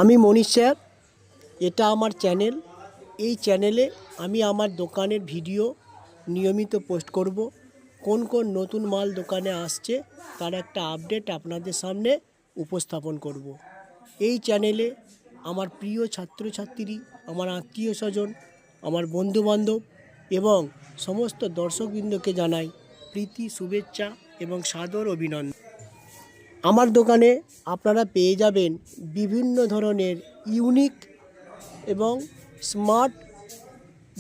আমি মনীশ স্যার, এটা আমার চ্যানেল। এই চ্যানেলে আমি আমার দোকানের ভিডিও নিয়মিত পোস্ট করব। কোন কোন নতুন মাল দোকানে আসছে তার একটা আপডেট আপনাদের সামনে উপস্থাপন করব। এই চ্যানেলে আমার প্রিয় ছাত্রছাত্রী, আমার আত্মীয় স্বজন, আমার বন্ধুবান্ধব এবং সমস্ত দর্শকবৃন্দকে জানাই প্রীতি, শুভেচ্ছা এবং সাদর অভিনন্দন। আমার দোকানে আপনারা পেয়ে যাবেন বিভিন্ন ধরনের ইউনিক এবং স্মার্ট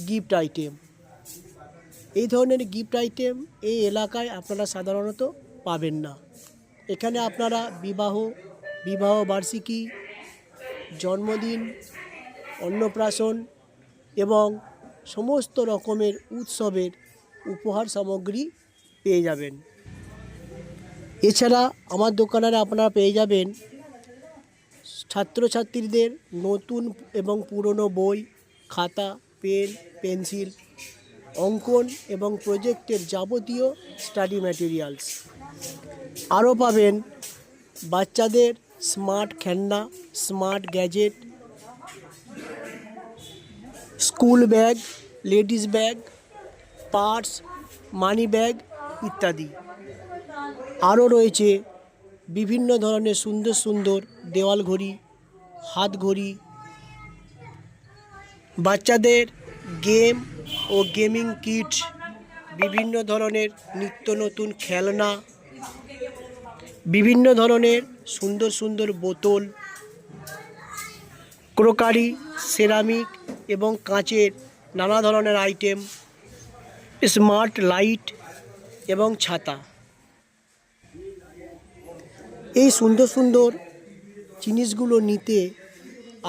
গিফট আইটেম। এই ধরনের গিফট আইটেম এই এলাকায় আপনারা সাধারণত পাবেন না। এখানে আপনারা বিবাহ বার্ষিকী, জন্মদিন, অন্নপ্রাশন এবং সমস্ত রকমের উৎসবের উপহার সামগ্রী পেয়ে যাবেন। এছাড়া আমার দোকানে আপনারা পেয়ে যাবেন ছাত্রছাত্রীদের নতুন এবং পুরনো বই, খাতা, পেন, পেন্সিল, অঙ্কন এবং প্রজেক্টের যাবতীয় স্টাডি ম্যাটেরিয়ালস। আরও পাবেন বাচ্চাদের স্মার্ট খেলনা, smart gadget, school bag, ladies bag, purse, money bag ইত্যাদি। আরও রয়েছে বিভিন্ন ধরনের সুন্দর সুন্দর দেওয়াল ঘড়ি, হাত ঘড়ি, বাচ্চাদের গেম ও গেমিং কিট, বিভিন্ন ধরনের নিত্য নতুন খেলনা, বিভিন্ন ধরনের সুন্দর সুন্দর বোতল, ক্রোকারি, সেরামিক এবং কাঁচের নানা ধরনের আইটেম, স্মার্ট লাইট এবং ছাতা। এই সুন্দর সুন্দর জিনিসগুলো নিতে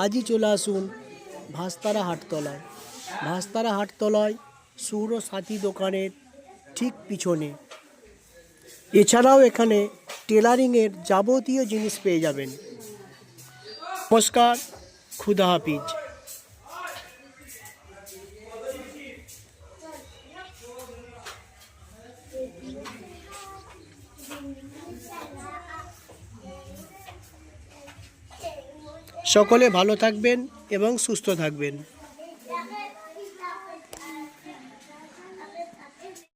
আজই চলে আসুন ভাস্তারা হাটতলায়। ভাস্তারা হাটতলায় সৌরসাথী দোকানের ঠিক পিছনে। এছাড়াও এখানে টেলারিংয়ের যাবতীয় জিনিস পেয়ে যাবেন। নমস্কার, খুদা হাফিজ। সকলে ভালো থাকবেন এবং সুস্থ থাকবেন।